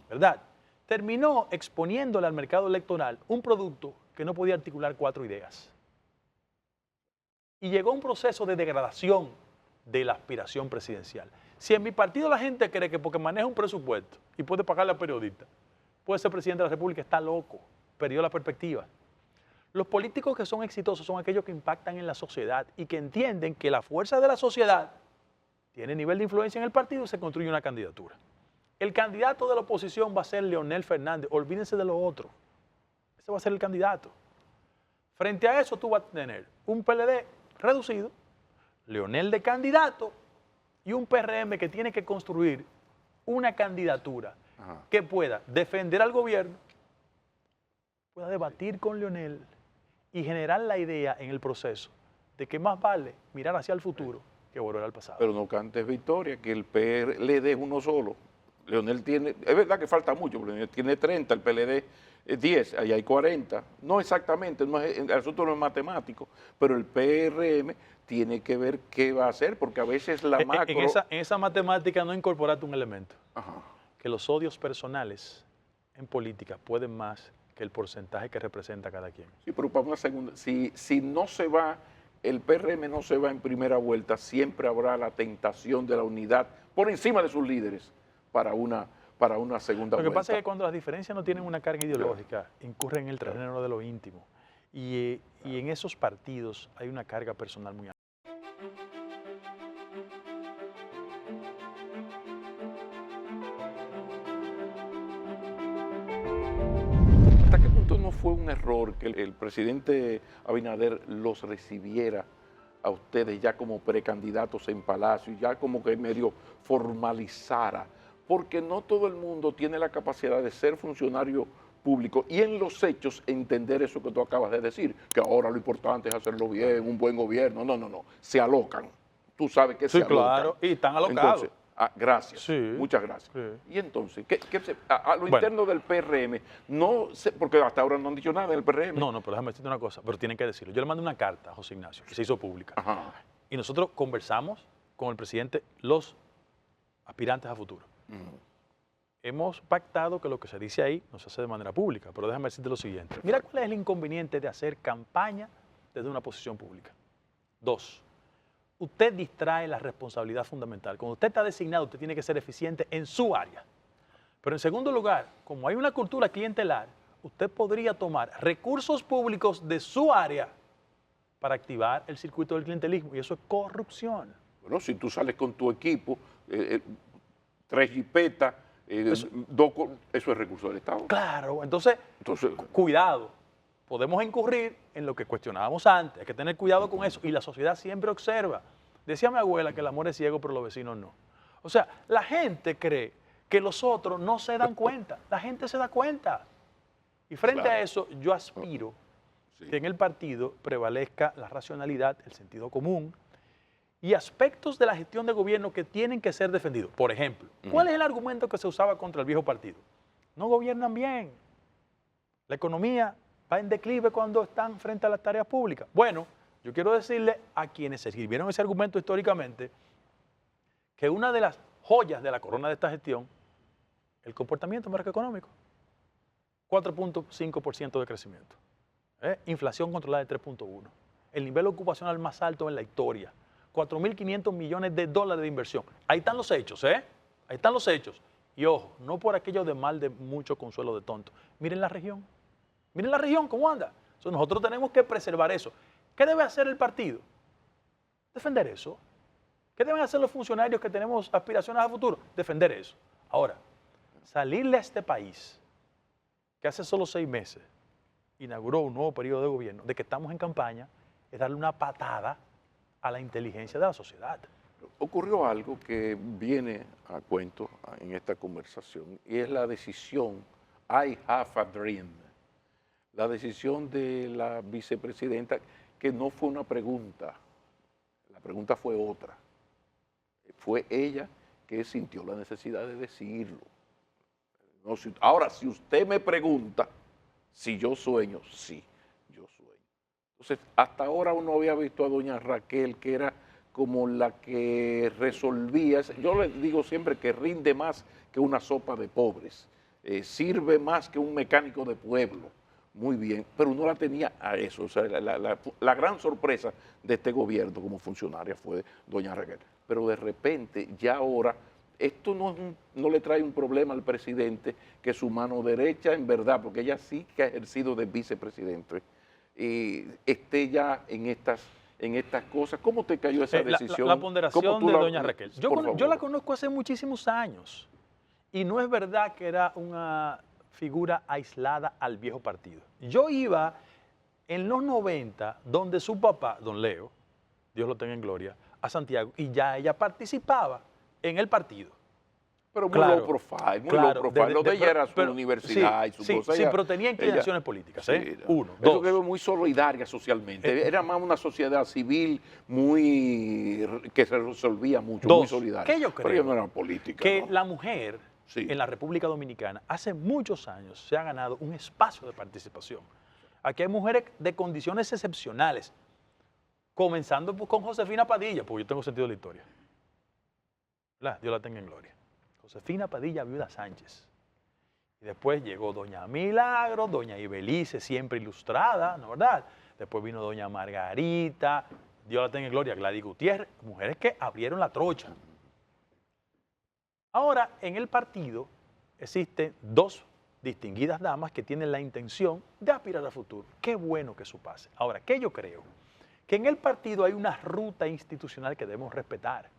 Speaker 1: ¿verdad? Terminó exponiéndole al mercado electoral un producto que no podía articular 4 ideas. Y llegó un proceso de degradación de la aspiración presidencial. Si en mi partido la gente cree que porque maneja un presupuesto y puede pagarle a periodistas, puede ser presidente de la República, está loco, perdió la perspectiva. Los políticos que son exitosos son aquellos que impactan en la sociedad y que entienden que la fuerza de la sociedad tiene nivel de influencia en el partido y se construye una candidatura. El candidato de la oposición va a ser Leonel Fernández, olvídense de lo otro. Ese va a ser el candidato. Frente a eso tú vas a tener un PLD reducido, Leonel de candidato y un PRM que tiene que construir una candidatura que pueda defender al gobierno, pueda debatir con Leonel y generar la idea en el proceso de que más vale mirar hacia el futuro que volver al pasado.
Speaker 2: Pero no cantes victoria, que el PLD es uno solo. Leonel tiene, es verdad que falta mucho, porque Leonel tiene 30, el PLD es 10, ahí hay 40. No exactamente, no es, el asunto no es matemático, pero el PRM tiene que ver qué va a hacer, porque a veces la macro...
Speaker 1: En esa matemática no incorporaste un elemento,
Speaker 2: Ajá.
Speaker 1: que los odios personales en política pueden más que el porcentaje que representa cada quien.
Speaker 2: Sí, pero para una segunda, si no se va, el PRM no se va en primera vuelta, siempre habrá la tentación de la unidad por encima de sus líderes para una segunda vuelta.
Speaker 1: Lo que pasa es que cuando las diferencias no tienen una carga ideológica, incurren en el terreno de lo íntimo. Y en esos partidos hay una carga personal muy alta.
Speaker 2: ¿Hasta qué punto no fue un error que el presidente Abinader los recibiera a ustedes ya como precandidatos en Palacio, ya como que medio formalizara? Porque no todo el mundo tiene la capacidad de ser funcionario público y en los hechos entender eso que tú acabas de decir, que ahora lo importante es hacerlo bien, un buen gobierno. No, se alocan. Tú sabes que
Speaker 1: Sí,
Speaker 2: se alocan.
Speaker 1: claro, y están alocados.
Speaker 2: Entonces, gracias,
Speaker 1: Sí,
Speaker 2: muchas gracias.
Speaker 1: sí.
Speaker 2: Y entonces, a lo interno del PRM, no sé, porque hasta ahora no han dicho nada del PRM.
Speaker 1: No, pero déjame decirte una cosa, pero tienen que decirlo. Yo le mandé una carta a José Ignacio, que se hizo pública.
Speaker 2: Ajá.
Speaker 1: Y nosotros conversamos con el presidente, los aspirantes a futuro. Hemos pactado que lo que se dice ahí no se hace de manera pública, pero déjame decirte lo siguiente. Mira cuál es el inconveniente de hacer campaña desde una posición pública. 2, usted distrae la responsabilidad fundamental. Cuando usted está designado, usted tiene que ser eficiente en su área. Pero en segundo lugar, como hay una cultura clientelar, usted podría tomar recursos públicos de su área para activar el circuito del clientelismo, y eso es corrupción.
Speaker 2: Bueno, si tú sales con tu equipo, 3 jipetas, eso es recurso del Estado.
Speaker 1: Claro, entonces, cuidado. Podemos incurrir en lo que cuestionábamos antes. Hay que tener cuidado con eso. Y la sociedad siempre observa. Decía mi abuela que el amor es ciego, pero los vecinos no. O sea, la gente cree que los otros no se dan cuenta. La gente se da cuenta. Y frente a eso, yo aspiro que en el partido prevalezca la racionalidad, el sentido común y aspectos de la gestión de gobierno que tienen que ser defendidos. Por ejemplo, ¿cuál es el argumento que se usaba contra el viejo partido? No gobiernan bien. La economía va en declive cuando están frente a las tareas públicas. Bueno, yo quiero decirle a quienes escribieron ese argumento históricamente que una de las joyas de la corona de esta gestión, el comportamiento macroeconómico. 4.5% de crecimiento. Inflación controlada de 3.1. El nivel ocupacional más alto en la historia. 4.500 millones de dólares de inversión. Ahí están los hechos, Ahí están los hechos. Y ojo, no por aquello de mal de mucho consuelo de tonto. Miren la región. Miren la región, ¿cómo anda? Entonces nosotros tenemos que preservar eso. ¿Qué debe hacer el partido? Defender eso. ¿Qué deben hacer los funcionarios que tenemos aspiraciones a futuro? Defender eso. Ahora, salirle a este país, que hace solo 6 meses inauguró un nuevo periodo de gobierno, de que estamos en campaña, es darle una patada a la inteligencia de la sociedad.
Speaker 2: Ocurrió algo que viene a cuento en esta conversación y es la decisión, I have a dream, la decisión de la vicepresidenta, que no fue una pregunta, la pregunta fue otra. Fue ella que sintió la necesidad de decirlo. No, ahora, si usted me pregunta si yo sueño, sí, yo sueño. Entonces, hasta ahora uno había visto a doña Raquel, que era como la que resolvía. Yo le digo siempre que rinde más que una sopa de pobres, sirve más que un mecánico de pueblo. Muy bien, pero no la tenía a eso. O sea, la gran sorpresa de este gobierno como funcionaria fue doña Raquel. Pero de repente, ya ahora, esto no le trae un problema al presidente, que su mano derecha, en verdad, porque ella sí que ha ejercido de vicepresidente, esté ya en estas cosas. ¿Cómo te cayó esa decisión?
Speaker 1: La ponderación de doña Raquel. Yo la conozco hace muchísimos años y no es verdad que era una figura aislada al viejo partido. Yo iba en los 90 donde su papá, don Leo, Dios lo tenga en gloria, a Santiago, y ya ella participaba en el partido.
Speaker 2: Pero muy
Speaker 1: Claro,
Speaker 2: low profile, muy
Speaker 1: claro,
Speaker 2: low profile. Lo de ella era su
Speaker 1: pero-
Speaker 2: universidad y su
Speaker 1: sí,
Speaker 2: cosa.
Speaker 1: sí,
Speaker 2: Ella-
Speaker 1: pero tenía inclinaciones políticas, ¿eh?
Speaker 2: sí,
Speaker 1: Uno,
Speaker 2: eso
Speaker 1: dos.
Speaker 2: que es muy solidaria socialmente. Era más una sociedad civil muy que se resolvía mucho, muy
Speaker 1: Dos,
Speaker 2: solidaria.
Speaker 1: que yo
Speaker 2: Pero ella no
Speaker 1: creo
Speaker 2: era política,
Speaker 1: que
Speaker 2: ¿no?
Speaker 1: la mujer
Speaker 2: Sí.
Speaker 1: en la República Dominicana hace muchos años se ha ganado un espacio de participación. Aquí hay mujeres de condiciones excepcionales, comenzando con Josefina Padilla, porque yo tengo sentido de la historia. ¿Verdad? Dios la tenga en gloria. Josefina Padilla Viuda Sánchez. Y después llegó doña Milagro, doña Ibelice, siempre ilustrada, ¿no verdad? Después vino doña Margarita, Dios la tenga en gloria, Gladys Gutiérrez, mujeres que abrieron la trocha. Ahora, en el partido existen dos distinguidas damas que tienen la intención de aspirar al futuro. Qué bueno que eso pase. Ahora, ¿qué yo creo? Que en el partido hay una ruta institucional que debemos respetar.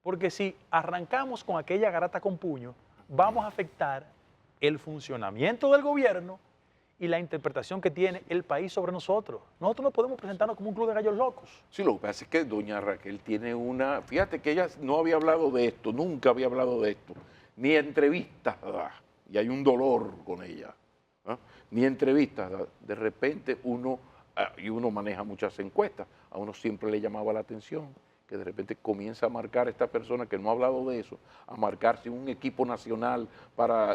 Speaker 1: Porque si arrancamos con aquella garata con puño, vamos a afectar el funcionamiento del gobierno y la interpretación que tiene el país sobre nosotros. Nosotros no podemos presentarnos como un club de gallos locos.
Speaker 2: Sí, lo que pasa es que doña Raquel tiene una... Fíjate que ella no había hablado de esto, nunca había hablado de esto, ni entrevistas, y hay un dolor con ella, ¿ah? Ni entrevistas. De repente uno maneja muchas encuestas, a uno siempre le llamaba la atención que de repente comienza a marcar esta persona que no ha hablado de eso, a marcarse un equipo nacional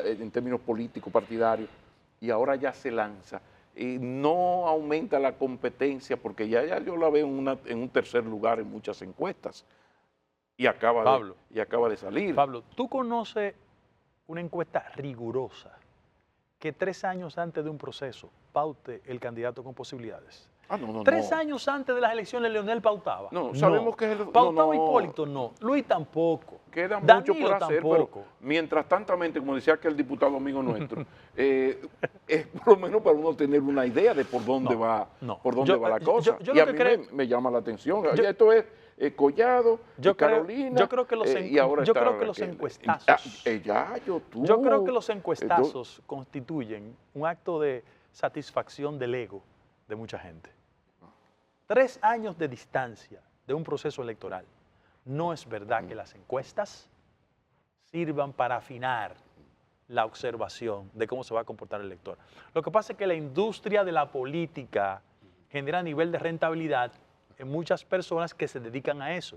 Speaker 2: en términos políticos, partidarios, y ahora ya se lanza. No aumenta la competencia porque ya yo la veo en un tercer lugar en muchas encuestas y acaba de salir.
Speaker 1: Pablo, ¿tú conoces una encuesta rigurosa que 3 años antes de un proceso paute el candidato con posibilidades?
Speaker 2: No.
Speaker 1: 3 años antes de las elecciones, Leonel pautaba.
Speaker 2: No, sabemos que es el...
Speaker 1: Pautaba Hipólito, no. Luis tampoco.
Speaker 2: Queda mucho
Speaker 1: Danilo
Speaker 2: por hacer,
Speaker 1: tampoco.
Speaker 2: pero mientras tantamente, como decía aquel diputado amigo nuestro, es por lo menos para uno tener una idea de por dónde va la cosa.
Speaker 1: Yo
Speaker 2: y a
Speaker 1: lo
Speaker 2: mí
Speaker 1: que creo,
Speaker 2: me llama la atención. Esto es Collado, Carolina,
Speaker 1: yo creo que los,
Speaker 2: y ahora
Speaker 1: yo
Speaker 2: está
Speaker 1: creo que los
Speaker 2: Raquel.
Speaker 1: encuestazos,
Speaker 2: Yo
Speaker 1: creo que los encuestazos constituyen un acto de satisfacción del ego de mucha gente. 3 años de distancia de un proceso electoral. No es verdad que las encuestas sirvan para afinar la observación de cómo se va a comportar el elector. Lo que pasa es que la industria de la política genera nivel de rentabilidad en muchas personas que se dedican a eso.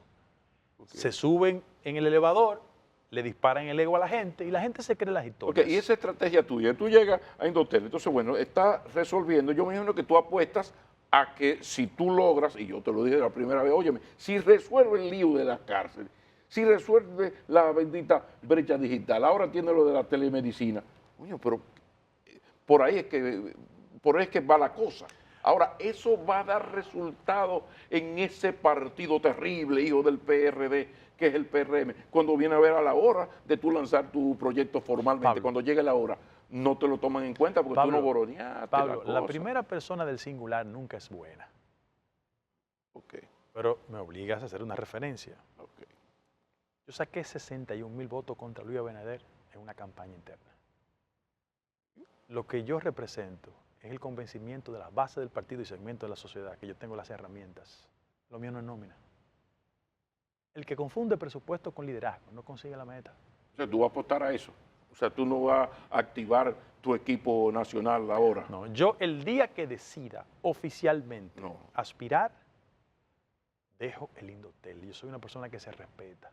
Speaker 1: Se suben en el elevador, le disparan el ego a la gente y la gente se cree las historias.
Speaker 2: Y esa estrategia tuya, tú llegas a Indotel, entonces bueno, está resolviendo, yo me imagino que tú apuestas a que si tú logras, y yo te lo dije la primera vez, óyeme, si resuelve el lío de las cárceles, si resuelve la bendita brecha digital, ahora tiene lo de la telemedicina, coño, pero por ahí es que va la cosa. Ahora, eso va a dar resultado en ese partido terrible, hijo del PRD, que es el PRM, cuando viene a ver a la hora de tú lanzar tu proyecto formalmente,
Speaker 1: Pablo,
Speaker 2: cuando llegue la hora, no te lo toman en cuenta porque
Speaker 1: Pablo,
Speaker 2: tú no boroneaste
Speaker 1: Pablo,
Speaker 2: la
Speaker 1: la
Speaker 2: cosa.
Speaker 1: primera persona del singular nunca es buena.
Speaker 2: Okay.
Speaker 1: Pero me obligas a hacer una referencia.
Speaker 2: Okay.
Speaker 1: Yo saqué 61,000 votos contra Luis Abinader en una campaña interna. Lo que yo represento es el convencimiento de las bases del partido y segmento de la sociedad, que yo tengo las herramientas. Lo mío no es nómina. El que confunde presupuesto con liderazgo no consigue la meta.
Speaker 2: O sea, tú vas a apostar a eso. O sea, tú no vas a activar tu equipo nacional ahora.
Speaker 1: No, yo el día que decida oficialmente aspirar, dejo el Indotel. Yo soy una persona que se respeta.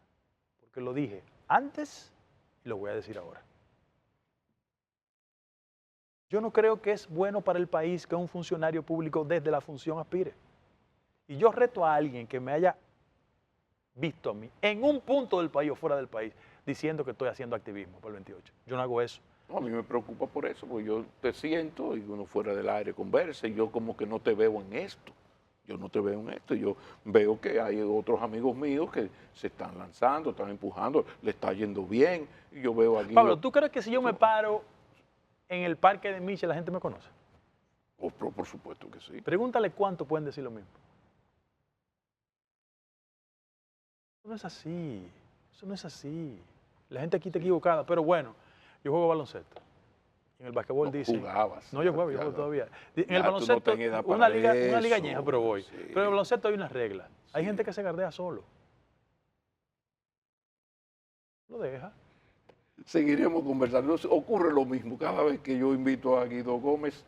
Speaker 1: Porque lo dije antes y lo voy a decir ahora. Yo no creo que es bueno para el país que un funcionario público desde la función aspire. Y yo reto a alguien que me haya visto a mí en un punto del país o fuera del país diciendo que estoy haciendo activismo por el 28. Yo no hago eso.
Speaker 2: No, a mí me preocupa por eso, porque yo te siento y uno fuera del aire conversa y yo como que no te veo en esto. Yo no te veo en esto. Yo veo que hay otros amigos míos que se están lanzando, están empujando, le está yendo bien. Y yo veo aquí...
Speaker 1: Pablo, ¿tú crees que si yo me paro en el parque de Miche la gente me conoce?
Speaker 2: Por supuesto que sí.
Speaker 1: Pregúntale cuánto pueden decir lo mismo. Eso no es así. Eso no es así. La gente aquí está equivocada. Pero bueno, yo juego baloncesto. En el basquetbol dicen...
Speaker 2: Jugabas.
Speaker 1: No, yo juego todavía. En el baloncesto, una liga añeja, pero voy. Sí. Pero en el baloncesto hay unas reglas. Hay gente que se gardea solo. Lo deja.
Speaker 2: seguiremos conversando. Ocurre lo mismo, cada vez que yo invito a Guido Gómez,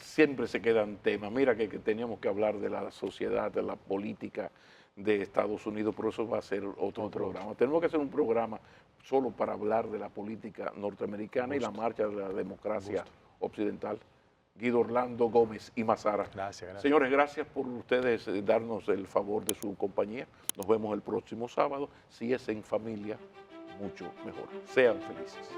Speaker 2: siempre se quedan temas. Mira que teníamos que hablar de la sociedad, de la política de Estados Unidos, pero eso va a ser otro programa. Tenemos que hacer un programa solo para hablar de la política norteamericana y la marcha de la democracia occidental. Guido Orlando Gómez y Mazara.
Speaker 1: Gracias.
Speaker 2: Señores, gracias por ustedes darnos el favor de su compañía. Nos vemos el próximo sábado. Si es en familia, mucho mejor. Sean felices.